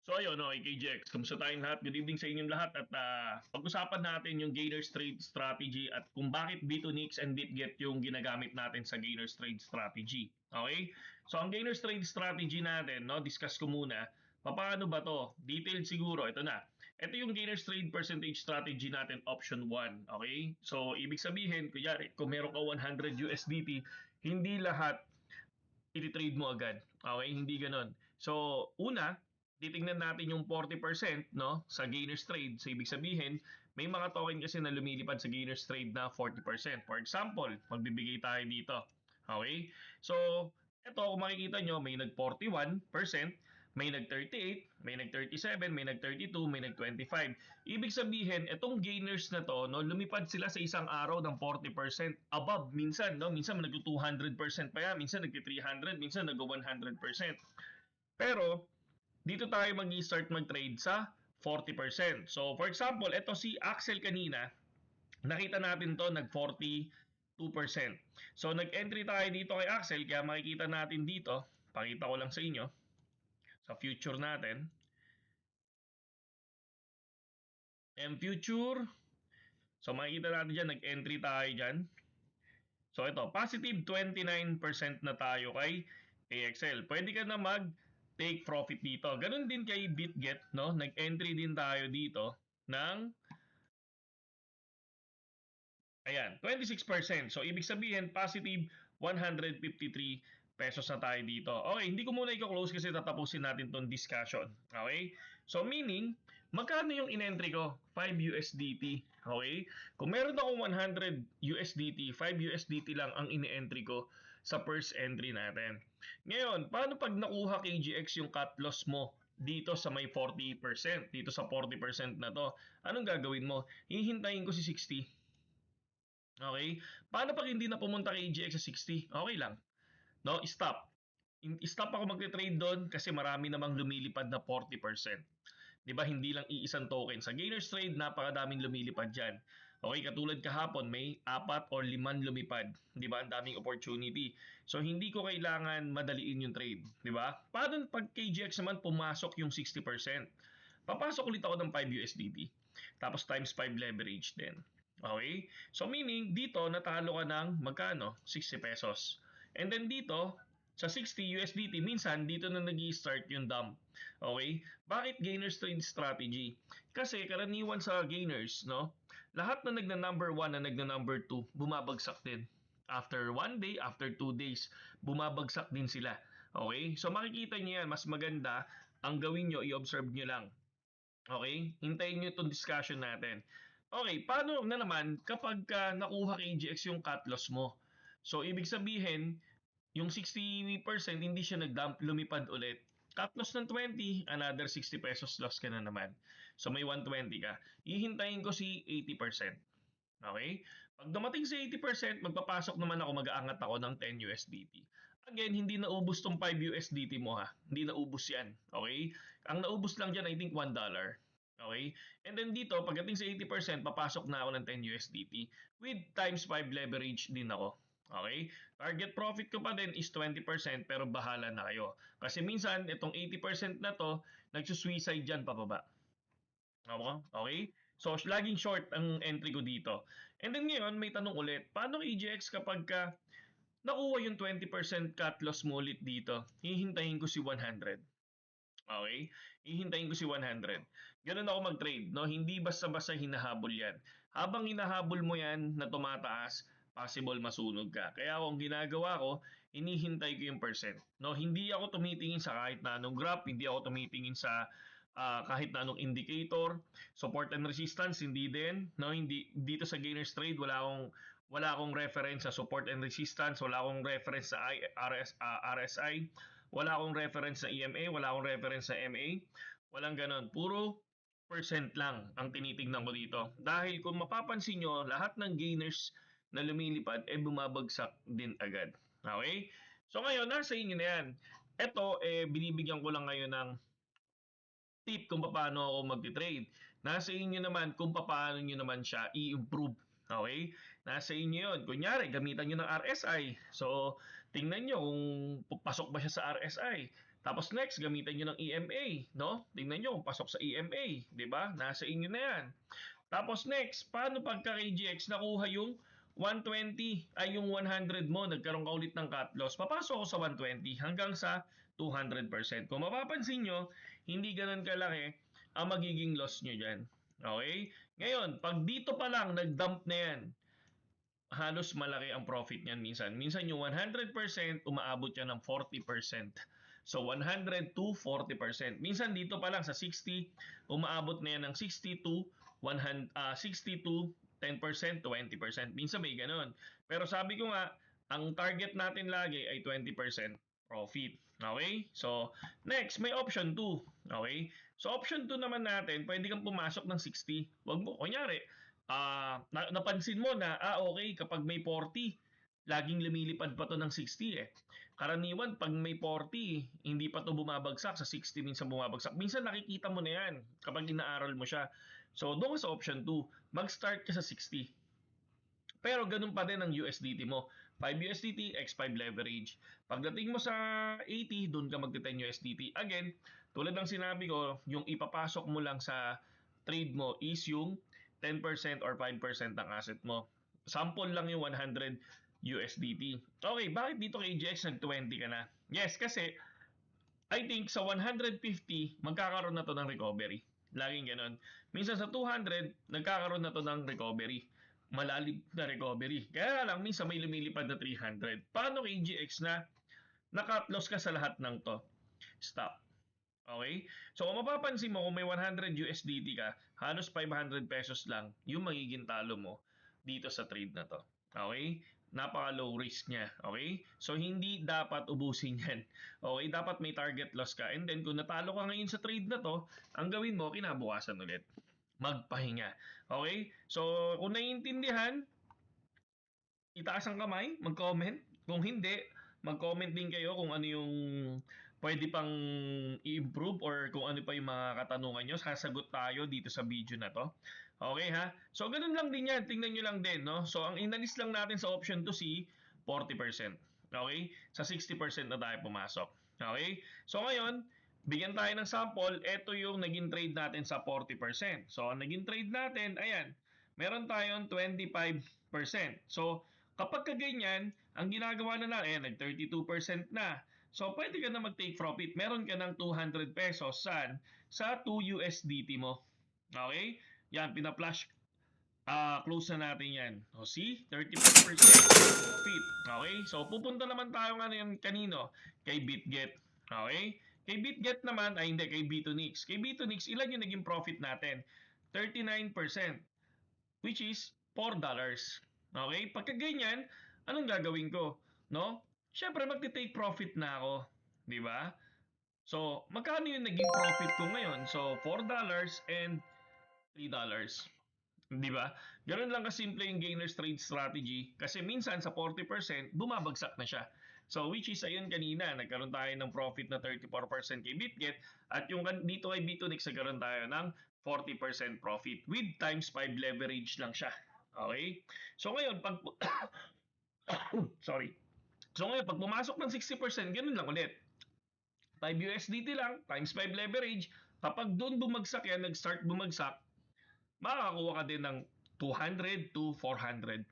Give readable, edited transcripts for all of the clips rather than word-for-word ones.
So ayun, okay, KJX, kamusta tayong lahat? Good evening sa inyong lahat at pag-usapan natin yung Gainers Trade Strategy at kung bakit B2Nix and BitGet yung ginagamit natin sa Gainers Trade Strategy. Okay? So ang Gainers Trade Strategy natin, no, discuss ko muna, paano ba to? Detailed siguro, ito na. Ito yung Gainers Trade Percentage Strategy natin, option 1. Okay? So ibig sabihin, kunyari, kung meron ka 100 USDT, hindi lahat iti-trade mo agad. Okay? Hindi ganon. So, una, titingnan natin yung 40% no, sa gainers trade. So, ibig sabihin, may mga token kasi na lumilipad sa gainers trade na 40%. For example, magbibigay tayo dito. Okay? So, ito kung makikita nyo, may nag-41%, may nag-38, may nag-37, may nag-32, may nag-25. Ibig sabihin, itong gainers na to, no, lumipad sila sa isang araw ng 40% above minsan, no? Minsan nag-200% pa yan, minsan nag-300, minsan nag-100%. Pero dito tayo mag-start mag-trade sa 40%. So, for example, ito si Axel kanina, nakita natin to nag 42%. So, nag-entry tayo dito kay Axel, kaya makikita natin dito, pakita ko lang sa inyo, sa future natin. future, so makikita natin dyan, nag-entry tayo dyan. So, ito, positive 29% na tayo kay AXL. Pwede ka na mag-take profit dito. Ganun din kay BitGet, no? Nag-entry din tayo dito ng ayan, 26%. So, ibig sabihin, positive 153 pesos na tayo dito. Okay, hindi ko muna i-close kasi tatapusin natin tong discussion. Okay? So, meaning, magkano yung in-entry ko? 5 USDT. Okay? Kung meron akong 100 USDT, 5 USDT lang ang in-entry ko sa first entry natin. Ngayon, paano pag nakuha KGX yung cut loss mo dito sa may 40%, dito sa 40% na to? Anong gagawin mo? Hihintayin ko si 60. Okay? Paano pag hindi na pumunta kay EGX sa 60? Okay lang. No, stop. Stop ako magte-trade doon kasi marami namang lumilipad na 40%. 'Di ba? Hindi lang iisang token. Sa Gainers Trade, napakadaming lumilipad diyan. Okay, katulad kahapon, may 4 or 5 lumipad. 'Di ba? Ang daming opportunity. So hindi ko kailangan madaliin yung trade, 'di ba? Paano pag KGX naman pumasok yung 60%? Papasok ulit ako ng 5 USDT. Tapos times 5 leverage din. Okay? So meaning, dito natalo ka ng magkano? 60 pesos. And then dito, sa 60 USDT, minsan dito na nag-i-start yung dump. Okay? Bakit gainers trade strategy? Kasi karaniwan sa gainers, no? Lahat na nagna-number 1 na nagna-number 2, bumabagsak din. After 1 day, after 2 days, bumabagsak din sila. Okay? So makikita niyo yan, mas maganda ang gawin nyo, i-observe nyo lang. Okay? Hintayin nyo itong discussion natin. Okay, paano na naman kapag nakuha kay GX yung cut loss mo? So, ibig sabihin, yung 60% hindi siya nag-dump, lumipad ulit. Cut loss ng 20, another 60 pesos loss ka na naman. So, may 120 ka. Ihintayin ko si 80%. Okay? Pag dumating sa 80%, magpapasok naman ako, mag-aangat ako ng 10 USDT. Again, hindi naubos tong 5 USDT mo ha. Hindi naubos yan. Okay? Ang naubos lang dyan, I think $1. Okay? And then dito, pagdating sa 80%, papasok na ako ng 10 USDT with times 5 leverage din ako. Okay? Target profit ko pa din is 20% pero bahala na kayo. Kasi minsan, itong 80% na to, nagsusuicide dyan pababa. Okay? So, laging short ang entry ko dito. And then ngayon, may tanong ulit. Paano EGX kapag nakuha yung 20% cut loss mo ulit dito? Hihintayin ko si 100. Okay? Hihintayin ko si 100. Ganun ako mag-trade. No? Hindi basta-basta hinahabol yan. Habang hinahabol mo yan na tumataas, possible masunog ka. Kaya kung ginagawa ko, hinihintay ko yung percent. No? Hindi ako tumitingin sa kahit na anong graph, hindi ako tumitingin sa kahit na anong indicator, support and resistance hindi din, no, hindi dito sa gainers trade wala akong reference sa support and resistance, wala akong reference sa RSI, wala akong reference sa EMA, wala akong reference sa MA, walang ganon, puro percent lang ang tinitingnan ko dito. Dahil kung mapapansin nyo, lahat ng gainers na lumilipad bumabagsak din agad. Okay? So ngayon, nasa inyo na yan. Ito, binibigyan ko lang ngayon ng tip kung paano ako mag-trade. Nasa inyo naman kung paano nyo naman siya i-improve. Okay? Nasa inyo yun. Kunyari, gamitan nyo ng RSI. So, tingnan nyo kung pasok ba siya sa RSI. Tapos next, gamitan nyo ng EMA, no? Tingnan nyo kung pasok sa EMA, di ba? Nasa inyo na yan. Tapos next, paano pagka KGX nakuha yung 120 ay yung 100 mo, nagkaroon ka ulit ng cut loss, papasok ko sa 120 hanggang sa 200%. Kung mapapansin nyo, hindi ganun kalaki ang magiging loss nyo dyan. Okay? Ngayon, pag dito pa lang nag-dump na yan, halos malaki ang profit niyan minsan. Minsan yung 100% umaabot yan ng 40%. So 100 to 40%. Minsan dito pa lang sa 60, umaabot na yan ng 60 to 60 to 10%, 20%. Minsan may ganun. Pero sabi ko nga, ang target natin lagi ay 20% profit. Okay? So, next, may option 2. Okay? So, option 2 naman natin, pwede kang pumasok ng 60. Wag mo, kunyari, napansin mo na, okay, kapag may 40, laging lumilipad pa to ng 60 eh. Karaniwan, pag may 40, hindi pa to bumabagsak. Sa 60, minsan bumabagsak. Minsan nakikita mo na yan kapag inaaral mo siya. So, doon ka sa option 2. Mag-start ka sa 60. Pero ganun pa din ang USDT mo. 5 USDT, X5 leverage. Pagdating mo sa 80, doon ka magte-10 USDT. Again, tulad ng sinabi ko, yung ipapasok mo lang sa trade mo is yung 10% or 5% ng asset mo. Sample lang yung 100 USDT. Okay, bakit dito kay GX nag-20 ka na? Yes, kasi I think sa 150, magkakaroon na to ng recovery. Laging ganon. Minsan sa 200, nagkakaroon na to ng recovery. Malalim na recovery. Kaya lang, minsan may lumilipad na 300. Paano kay GX na naka-cut loss ka sa lahat ng to? Stop. Okay? So kung mapapansin mo, kung may 100 USDT ka, halos 500 pesos lang yung magiging talo mo dito sa trade na to. Okay? Napaka low risk niya. Okay? So hindi dapat ubusin yan. Okay? Dapat may target loss ka. And then kung natalo ka ngayon sa trade na to, ang gawin mo, kinabukasan ulit. Magpahinga. Okay? So kung naiintindihan, itaas ang kamay, mag-comment. Kung hindi, mag-comment din kayo kung ano yung pwede pang i-improve or kung ano pa yung mga katanungan nyo. Sasagot tayo dito sa video na to. Okay ha? So, ganun lang din yan. Tingnan nyo lang din, no? So, ang inalis lang natin sa option to si 40%. Okay? Sa 60% na tayo pumasok. Okay? So, ngayon, bigyan tayo ng sample. Ito yung naging trade natin sa 40%. So, ang naging trade natin, ayan, meron tayong 25%. So, kapag kaganyan, ang ginagawa na lang, ayan, nag-32% na. So, pwede ka na mag-take profit. Meron ka ng 200 pesos saan? Sa 2 USDT mo. Okay? Yan, pina-flash. Close na natin yan. O, see? 34% profit. Okay? So, pupunta naman tayo ngayon kanino? Kay BitGet. Okay? Kay BitGet naman, ay hindi, kay B2Nix. Kay B2Nix, ilan yung naging profit natin? 39%. Which is $4. Okay? Pagka ganyan, anong gagawin ko? No? Siyempre, magti-take profit na ako. Di ba? So, magkano yung naging profit ko ngayon? So, $4 and $3. Di ba? Ganun lang kasimple yung gainer's trade strategy kasi minsan sa 40% bumabagsak na siya. So which is ayun kanina, nagkaroon tayo ng profit na 34% kay BitGet at yung dito kay B2Nix nagkaroon tayo ng 40% profit with times 5 leverage lang siya. Okay? So ngayon pag sorry. So ngayon pag pumasok ng 60%, ganun lang ulit. 5 USDT lang times 5 leverage. Kapag doon bumagsak yan, nag-start bumagsak, makakakuha ka din ng 200 to 400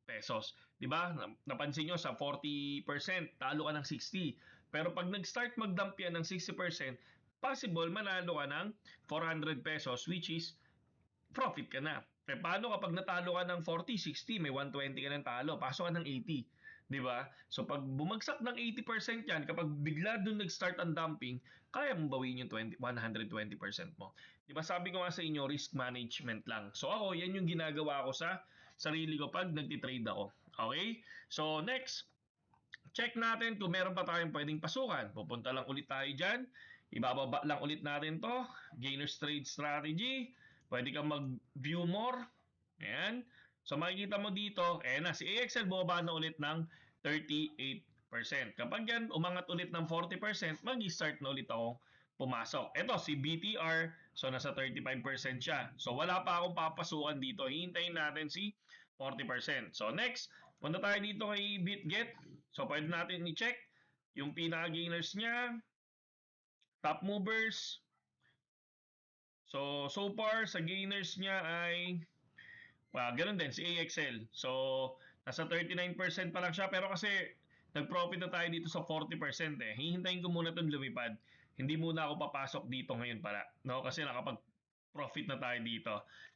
pesos. 'Di ba? Napansin nyo sa 40%, talo ka ng 60. Pero pag nag-start mag-dump yan ng 60%, possible manalo ka ng 400 pesos which is profit ka na. Eh paano kapag natalo ka ng 40, 60, may 120 ka ng talo, pasok ka ng 80. 'Di ba? So pag bumagsak ng 80% yan, kapag bigla doon nag-start ang dumping, kaya mong bawiin yung 120% mo. 'Di ba? Sabi ko nga sa inyo, risk management lang. So ako, yan yung ginagawa ko sa sarili ko pag nagti-trade ako. Okay? So next, check natin kung meron pa tayong pwedeng pasukan. Pupunta lang ulit tayo dyan. Ibababa lang ulit natin to. Gainer's trade strategy. Pwede kang mag-view more. Ayan. So makikita mo dito, na si AXL bumaba na ulit ng 38%. Kapag yan umangat ulit ng 40%, mag-start na ulit akong pumasok. Ito si BTR, so nasa 35% siya. So wala pa akong papasukan dito. Hihintayin natin si 40%. So next, punta tayo dito kay BitGet. So pwede natin i-check yung pinaka-gainers niya. Top movers. So far, sa gainers niya ay ganun din, si AXL. So, nasa 39% pa lang siya. Pero kasi, nag-profit na tayo dito sa 40% eh. Hihintayin ko muna itong lumipad. Hindi muna ako papasok dito ngayon pala. No? Kasi nakapag-profit na tayo dito.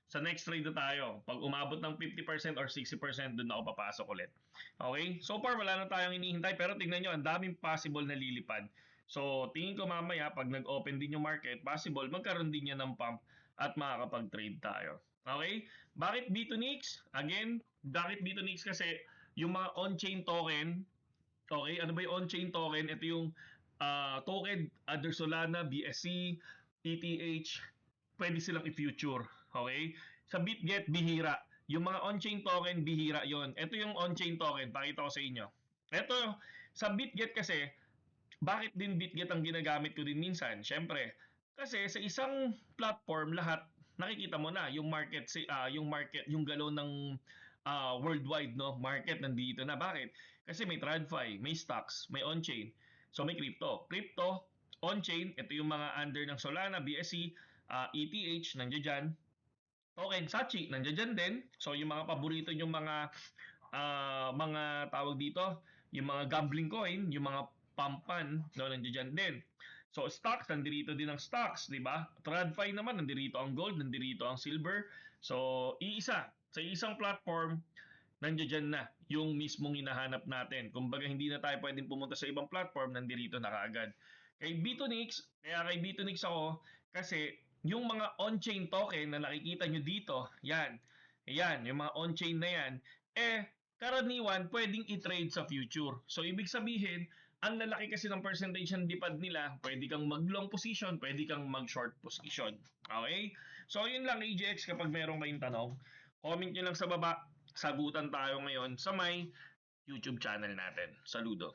Sa next trade na tayo. Pag umabot ng 50% or 60%, doon ako papasok ulit. Okay? So far, wala na tayong hinihintay. Pero tingnan nyo, ang daming possible na lilipad. So, tingin ko mamaya, pag nag-open din yung market, possible, magkaroon din yan ng pump at makakapag-trade tayo. Okay? Bakit B2Nix? Again, bakit B2Nix? Kasi yung mga on-chain token, okay, ano ba yung on-chain token? Ito yung token, other Solana, BSC, ETH, pwede silang i-future. Okay? Sa BitGet, bihira. Yung mga on-chain token, bihira yon. Ito yung on-chain token, pakita ko sa inyo. Ito, sa BitGet kasi, bakit din BitGet ang ginagamit ko din minsan? Syempre, kasi sa isang platform lahat nakikita mo na yung market yung galaw ng worldwide no market nandito na. Bakit? Kasi may TradFi, may stocks, may on-chain. So may crypto, on-chain, ito yung mga under ng Solana, BSC, ETH nandiyan diyan. Token Sachi nandiyan diyan din. So yung mga paborito yung mga tawag dito, yung mga gambling coin, yung mga pampan, no, nandiyan din. So stocks, nandirito din ang stocks, di ba? TradFi naman, nandirito ang gold, nandirito ang silver. So sa isang platform, nandiyan na yung mismong hinahanap natin. Kumbaga hindi na tayo pwedeng pumunta sa ibang platform, nandirito na kaagad. Kaya kay B2Nix ako, kasi yung mga on-chain token na nakikita nyo dito, yan, yung mga on-chain na yan, karaniwan pwedeng i-trade sa future. So ibig sabihin, ang lalaki kasi ng percentage ng dipad nila, pwede kang mag-long position, pwede kang mag-short position. Okay? So yun lang AJX, kapag meron kayong tanong, comment nyo lang sa baba, sagutan tayo ngayon sa may YouTube channel natin. Saludo!